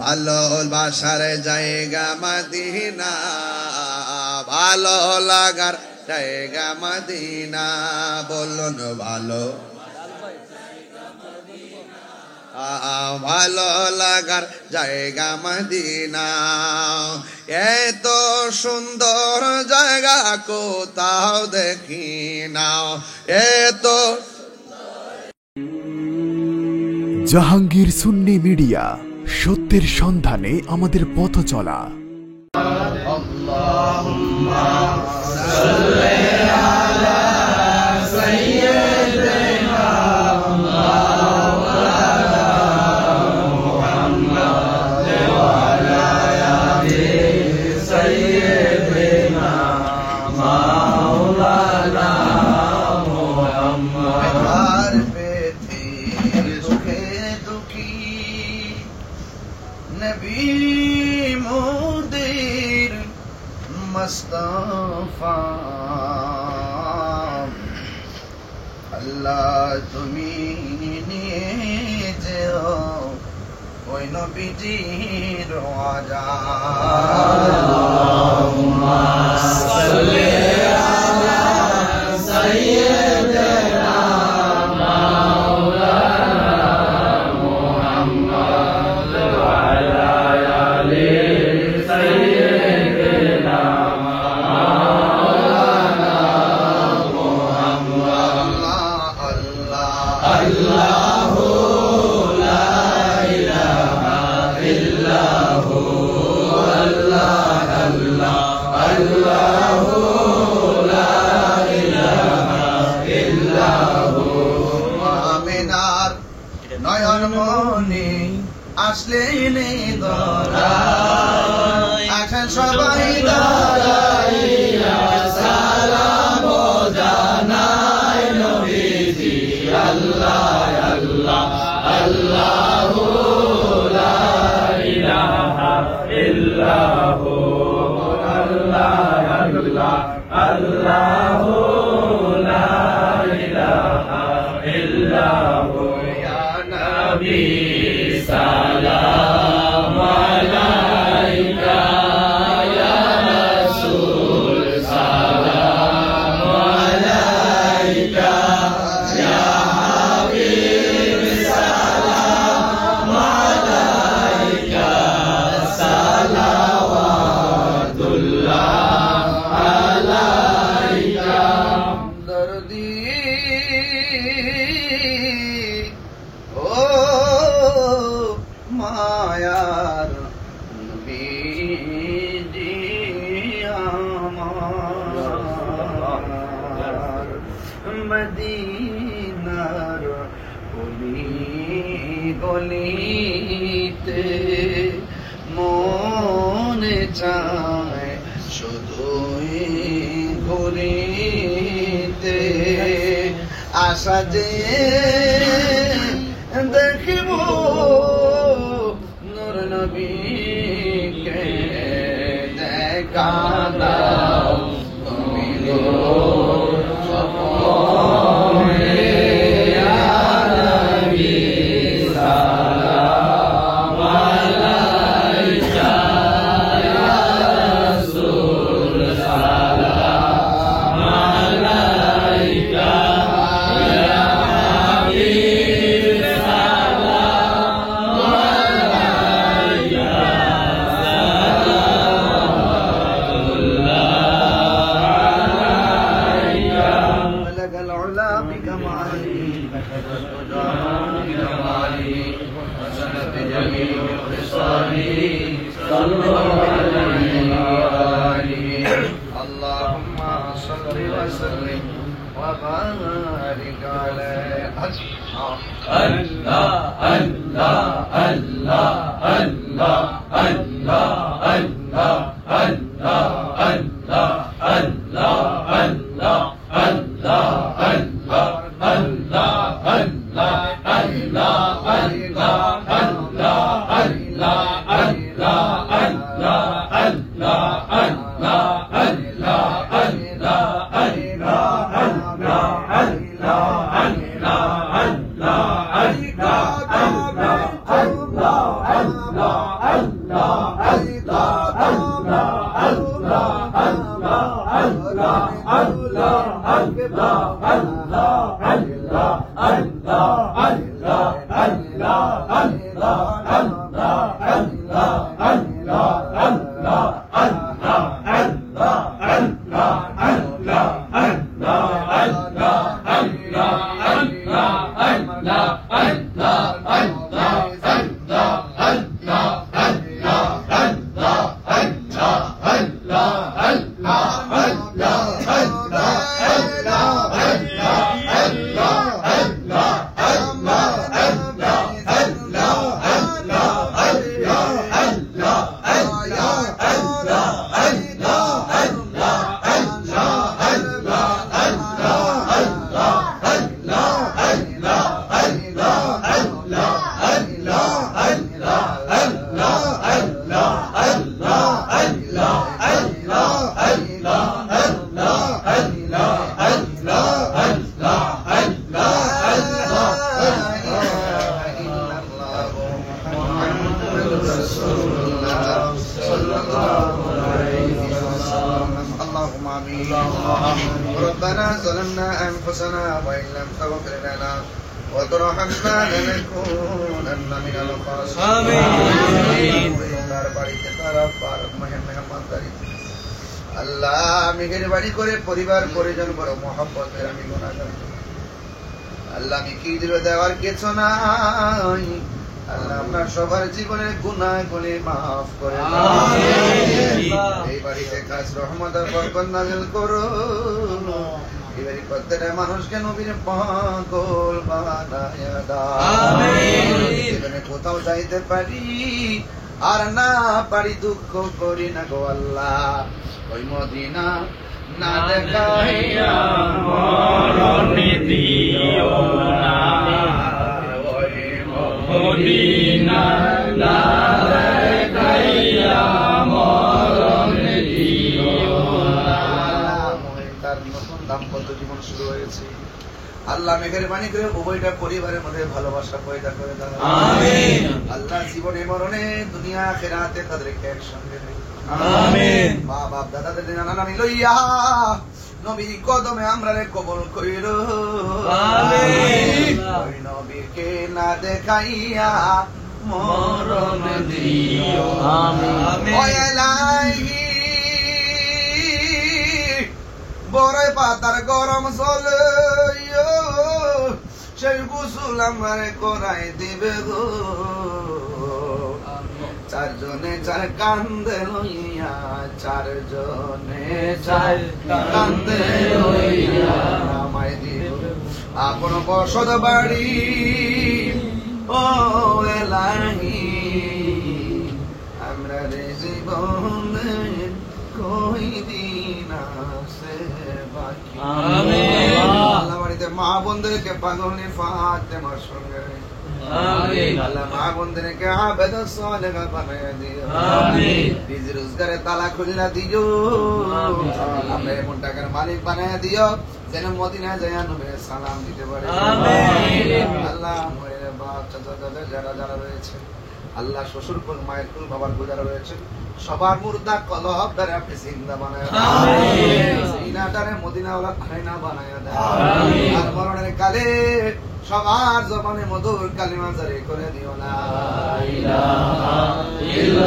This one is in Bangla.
ভালোবাসার জায়গা মদিনা, ভালো লাগার জায়গা মদিনা, বলুন ভালো ভালো লাগার জায়গা মদিনা। এত সুন্দর জায়গা কোথাও দেখি না, এত। জাহাঙ্গীর সুন্নি মিডিয়া, সত্যের সন্ধানে আমাদের পথ চলা। আল্লাহুম্মা সাল্লি আলা সাইয়্যিদিনা মুহাম্মাদ ওয়া আলা আলি সাইয়্যিদিনা মাওলানা মুহাম্মদ। আর বেথি দুঃখে দুঃখী নবী মোদের মুস্তাফা, আল্লাহ তুমি নিয়ে যেও ওই নবীজির আজাদ। আল্লাহুম্মা সাল্লি আলা সাইয়্যিদিনা নয়ন মনে আসলেন ধরায়, এখন সবাই দাঁড়াইয়া সালাম জানায় নবীজি। আল্লাহ আল্লাহ আল্লাহু লা ইলাহা ইল্লাহু, আল্লাহ আল্লাহ আল্লাহু লা ইলাহা ইল্লাহু। নবী সালাম আলাইকা, ইয়া রাসূল সালাম আলাইকা, ইয়া হাবিব সালাম আলাইকা, সালাওয়াতুল্লাহ আলাইকা। দরদি ও মায়ার নবীজি আমার, মদিনার গলি গলিতে মনে চায় শুধুই ঘুরিতে, আশা যে দেখিব নূর নবীকে, দেখা দাও তুমি গো স্বপ্নে, ইয়া নবী সালাম আলাইকা, ইয়া রাসূল সালাম আলাইকা, ইয়া হাবিব সালাম আলাইকা, সালাওয়াতুল্লাহ আলাইকা। بلغ العلا بكماله بجماله وسنة جميع خصاله، صلوا عليه وآله. اللهم صل وسلم وبارك عليه. الله الله الله الله الله الله الله الله الله الله Allah ربنا ظلمنا أنفسنا وإن لم تغفر لنا وترحمنا لنكونن من الخاسرين আল্লাহ মেহেরবানি করে পরিবার পরিজন বড় মহব্বতের আমি গুনাহগার আল্লাহ আমি কি দিবে দেওয়ার কিছু নাই আল্লাহ আমরা সবার জীবনের গুনাহগুলি মাফ করে এই বাড়িতে খাস রহমত আর বরকত নাযিল করো এই বাড়ির প্রত্যেকটা মানুষকে নবীর পাগল বানায়া দাও জীবনে কোথাও যাইতে পারি আর না পারি দুঃখ করি না গো আল্লাহ ওই মদিনা না দেখাইয়া মরণে দিও না মদিনা না দেখাইয়া মরণে দিও না তার নতুন দাম্পত্য জীবন শুরু হয়েছে আল্লাহ মেহেরবানি করে উভয়টা পরিবারের মধ্যে ভালোবাসা পয়দা করে দাও আমিন আল্লাহ জীবনে মরণে দুনিয়া আখিরাতে তাদেরকে একসঙ্গে রেখো আমিন মা বাপ দাদাদের নানা নানি লইয়া নবীর কদমে আমরারে কবুল কইরো আমিন ওই নবীকে না দেখাইয়া মরণ দিও আমিন ওই এলাহি বড় পাতার গরম চলে সেই গোসল আমারে করাই দিবে গো চারজনে চার কান্দে লইয়া চারজনে চার কান্দে লইয়া আমায় দিব আপন বসত বাড়ি ও এলাহি আমরা রে জীবনে কই দিন আছে বাকি আমিন আল্লাহ বাড়িতে মা বোনদেরকে পাগল ফাতেমার সঙ্গে আমিন আল্লাহ মা বোনদেরকে আবেদ সালেহা বানায়া দিও আমিন রিজিক রোজগারে তালা খুলনা দিও আমরা এমন টাকার মালিক বানায়া দিও যেন মদিনা যায় নবীর সালাম দিতে পারে আমিন আল্লাহ আমাদের বাপ চাচা দাদা যারা যারা রয়েছে আল্লাহ শ্বশুর কুল মায়ের কুল বাবার কুল যারা রয়েছে সবার মুর্দা কলব দ্বারা আপনি জিন্দা বানায়া দাও আমিন সিনাটারে মদিনাওয়ালা খায়না বানায়া দাও আমিন আর মরণের কালে সবার জবানে মধুর কালিমা জারি করে দিও লা ইলাহা ইল্লাল্লাহ